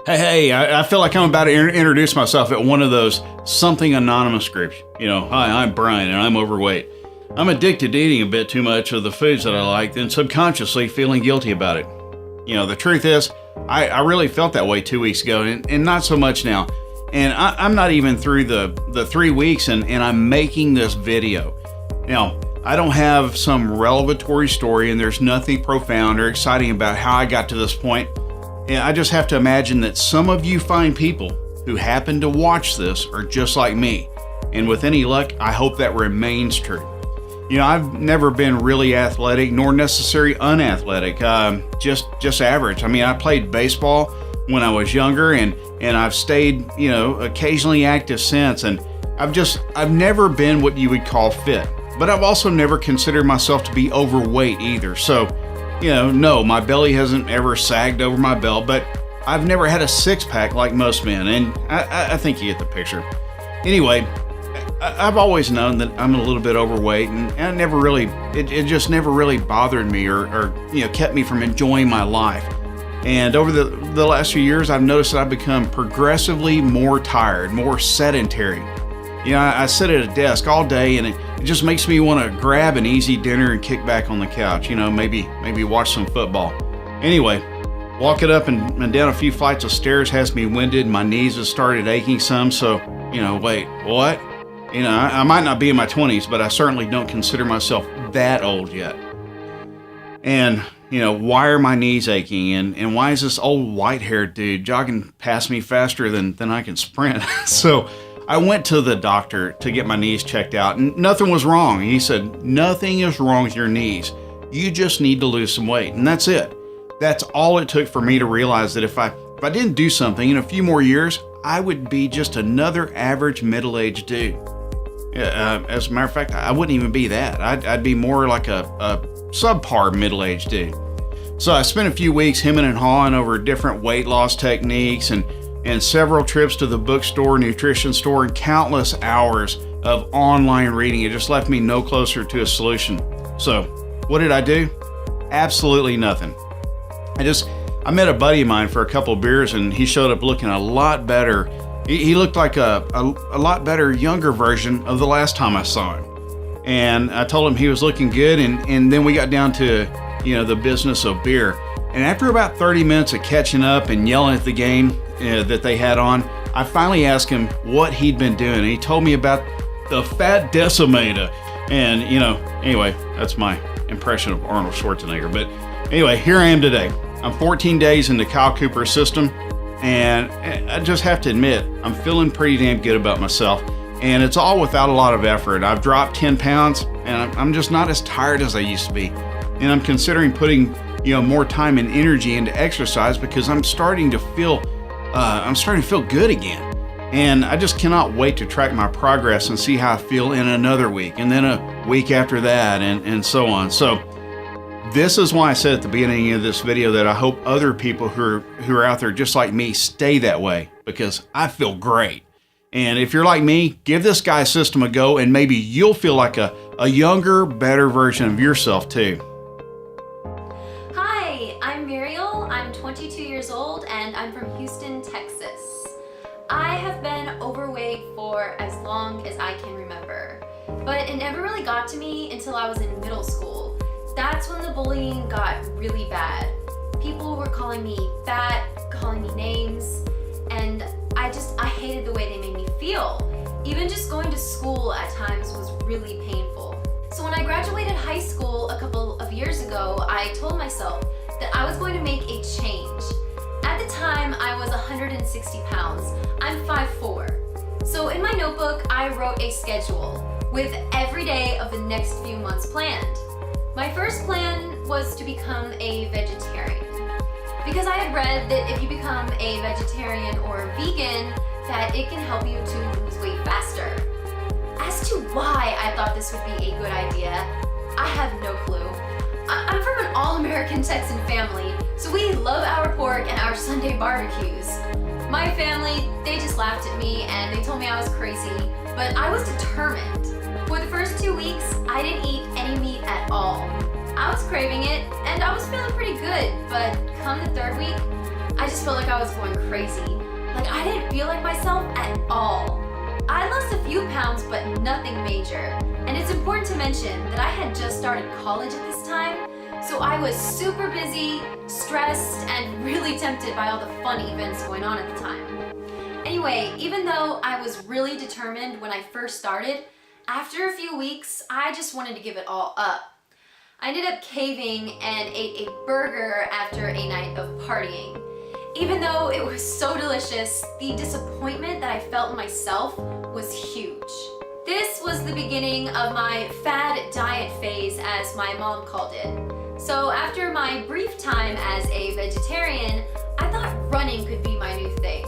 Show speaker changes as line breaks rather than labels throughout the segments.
I feel like I'm about to introduce myself at one of those something anonymous groups. Hi, I'm Brian and I'm overweight. I'm addicted to eating a bit too much of the foods that I like and subconsciously feeling guilty about it. The truth is, I really felt that way 2 weeks ago and not so much now. And I'm not even through the 3 weeks and I'm making this video. Now, I don't have some revelatory story and there's nothing profound or exciting about how I got to this point. And I just have to imagine that some of you fine people who happen to watch this are just like me. And with any luck, I hope that remains true. I've never been really athletic nor necessarily unathletic, just average. I played baseball when I was younger and I've stayed, occasionally active since. And I've never been what you would call fit, but I've also never considered myself to be overweight either. So, no, my belly hasn't ever sagged over my belt, but I've never had a six-pack like most men, and I think you get the picture. Anyway, I've always known that I'm a little bit overweight, and I never really, it just never really bothered me or kept me from enjoying my life. And over the last few years, I've noticed that I've become progressively more tired, more sedentary. I sit at a desk all day and it just makes me want to grab an easy dinner and kick back on the couch, maybe watch some football. Anyway, walking up and down a few flights of stairs has me winded. My knees have started aching some. So, wait, what? I might not be in my 20s, but I certainly don't consider myself that old yet. And, why are my knees aching? And why is this old white-haired dude jogging past me faster than I can sprint? So I went to the doctor to get my knees checked out and nothing was wrong. He said, nothing is wrong with your knees. You just need to lose some weight. And that's it. That's all it took for me to realize that if I didn't do something in a few more years, I would be just another average middle-aged dude. As a matter of fact, I wouldn't even be that. I'd be more like a subpar middle-aged dude. So I spent a few weeks hemming and hawing over different weight loss techniques and several trips to the bookstore, nutrition store, and countless hours of online reading. It just left me no closer to a solution. So what did I do? Absolutely nothing. I met a buddy of mine for a couple of beers and he showed up looking a lot better. He looked like a lot better younger version of the last time I saw him. And I told him he was looking good and then we got down to, the business of beer. And after about 30 minutes of catching up and yelling at the game that they had on, I finally asked him what he'd been doing. And he told me about the Fat Decimator. And, anyway, that's my impression of Arnold Schwarzenegger. But anyway, here I am today. I'm 14 days into Kyle Cooper's system. And I just have to admit, I'm feeling pretty damn good about myself. And it's all without a lot of effort. I've dropped 10 pounds and I'm just not as tired as I used to be. And I'm considering putting more time and energy into exercise because I'm starting to feel good again. And I just cannot wait to track my progress and see how I feel in another week and then a week after that and so on. So this is why I said at the beginning of this video that I hope other people who are out there just like me stay that way because I feel great. And if you're like me, give this guy's system a go and maybe you'll feel like a younger, better version of yourself too.
I'm Muriel, I'm 22 years old and I'm from Houston, Texas. I have been overweight for as long as I can remember, but it never really got to me until I was in middle school. That's when the bullying got really bad. People were calling me fat, calling me names, and I hated the way they made me feel. Even just going to school at times was really painful. So when I graduated high school a couple of years ago, I told myself that I was going to make a change. At the time, I was 160 pounds. I'm 5'4". So in my notebook, I wrote a schedule with every day of the next few months planned. My first plan was to become a vegetarian because I had read that if you become a vegetarian or a vegan, that it can help you to lose weight faster. As to why I thought this would be a good idea, I have no clue. I'm from an all-American Texan family, so we love our pork and our Sunday barbecues. My family, they just laughed at me and they told me I was crazy, but I was determined. For the first 2 weeks, I didn't eat any meat at all. I was craving it and I was feeling pretty good, but come the third week, I just felt like I was going crazy. Like I didn't feel like myself at all. I lost a few pounds, but nothing major. And it's important to mention that I had just started college at this time, so I was super busy, stressed, and really tempted by all the fun events going on at the time. Anyway, even though I was really determined when I first started, after a few weeks, I just wanted to give it all up. I ended up caving and ate a burger after a night of partying. Even though it was so delicious, the disappointment that I felt in myself was huge. This was the beginning of my fad diet phase, as my mom called it. So after my brief time as a vegetarian, I thought running could be my new thing.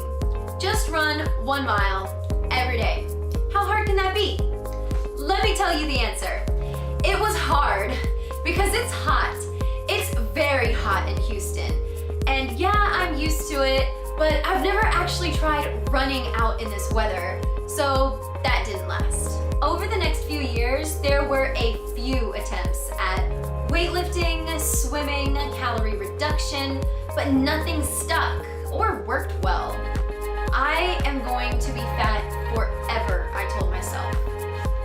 Just run 1 mile every day. How hard can that be? Let me tell you the answer. It was hard because it's hot. It's very hot in Houston. And yeah, I'm used to it, but I've never actually tried running out in this weather, so that didn't last. Over the next few years, there were a few attempts at weightlifting, swimming, calorie reduction, but nothing stuck or worked well. I am going to be fat forever, I told myself.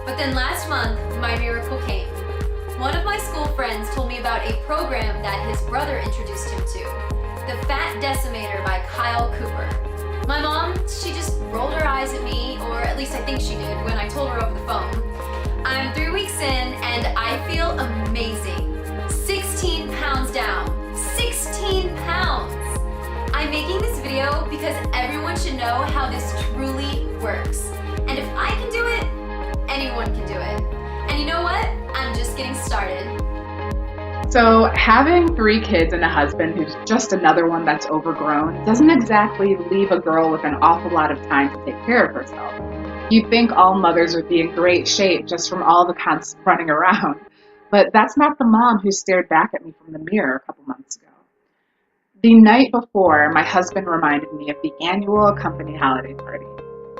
But then last month, my miracle came. One of my school friends told me about a program that his brother introduced him to, the Fat Decimator by Kyle Cooper. My mom, she just rolled her eyes at me, or at least I think she did when I told her over the phone. I'm 3 weeks in and I feel amazing. 16 pounds down. 16 pounds! I'm making this video because everyone should know how this truly works. And if I can do it, anyone can do it. And you know what? I'm just getting started.
So having 3 kids and a husband who's just another one that's overgrown doesn't exactly leave a girl with an awful lot of time to take care of herself. You'd think all mothers would be in great shape just from all the constant running around. But that's not the mom who stared back at me from the mirror a couple months ago. The night before, my husband reminded me of the annual company holiday party.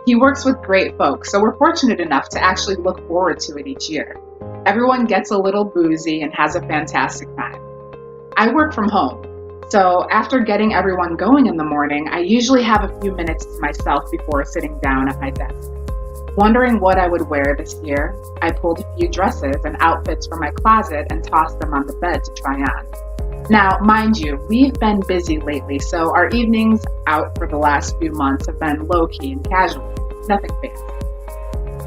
He works with great folks, so we're fortunate enough to actually look forward to it each year. Everyone gets a little boozy and has a fantastic time. I work from home, so after getting everyone going in the morning, I usually have a few minutes to myself before sitting down at my desk. Wondering what I would wear this year, I pulled a few dresses and outfits from my closet and tossed them on the bed to try on. Now, mind you, we've been busy lately, so our evenings out for the last few months have been low-key and casual, nothing fancy.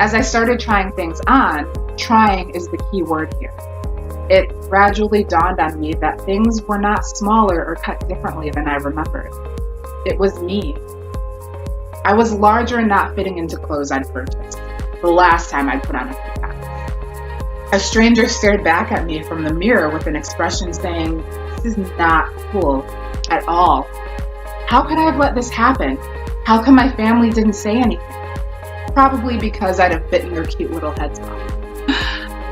As I started trying things on, trying is the key word here. It gradually dawned on me that things were not smaller or cut differently than I remembered. It was me. I was larger and not fitting into clothes I'd purchased, the last time I'd put on a few pounds. A stranger stared back at me from the mirror with an expression saying, "This is not cool at all. How could I have let this happen? How come my family didn't say anything?" Probably because I'd have bitten their cute little heads off.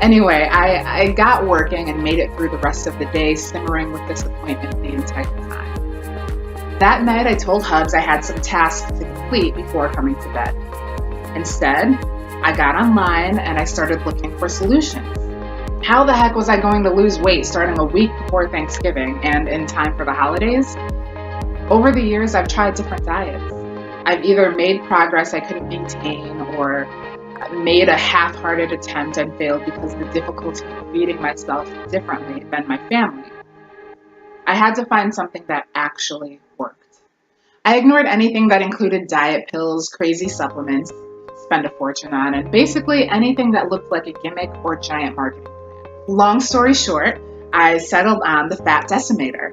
Anyway, I got working and made it through the rest of the day simmering with disappointment the entire time. That night I told Hubs I had some tasks to complete before coming to bed. Instead, I got online and I started looking for solutions. How the heck was I going to lose weight starting a week before Thanksgiving and in time for the holidays? Over the years, I've tried different diets. I've either made progress I couldn't maintain or made a half-hearted attempt and failed because of the difficulty of feeding myself differently than my family. I had to find something that actually worked. I ignored anything that included diet pills, crazy supplements, spend a fortune on, and basically anything that looked like a gimmick or giant marketing plan. Long story short, I settled on the Fat Decimator.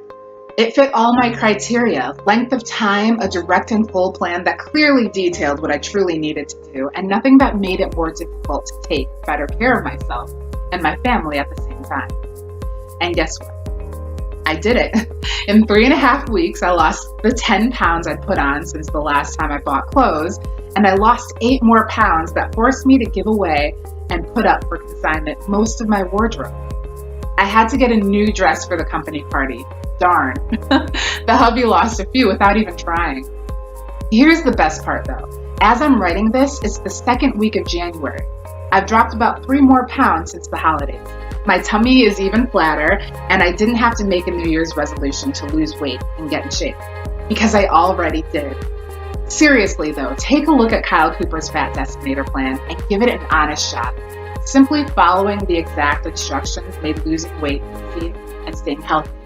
It fit all my criteria: length of time, a direct and full plan that clearly detailed what I truly needed to do, and nothing that made it more difficult to take better care of myself and my family at the same time. And guess what? I did it. In 3.5 weeks, I lost the 10 pounds I'd put on since the last time I bought clothes, and I lost 8 more pounds that forced me to give away and put up for consignment most of my wardrobe. I had to get a new dress for the company party. Darn. The hubby lost a few without even trying. Here's the best part though. As I'm writing this, it's the second week of January. I've dropped about 3 more pounds since the holidays. My tummy is even flatter, and I didn't have to make a New Year's resolution to lose weight and get in shape. because I already did. Seriously though, take a look at Kyle Cooper's Fat Decimator plan and give it an honest shot. Simply following the exact instructions made losing weight easy and staying healthy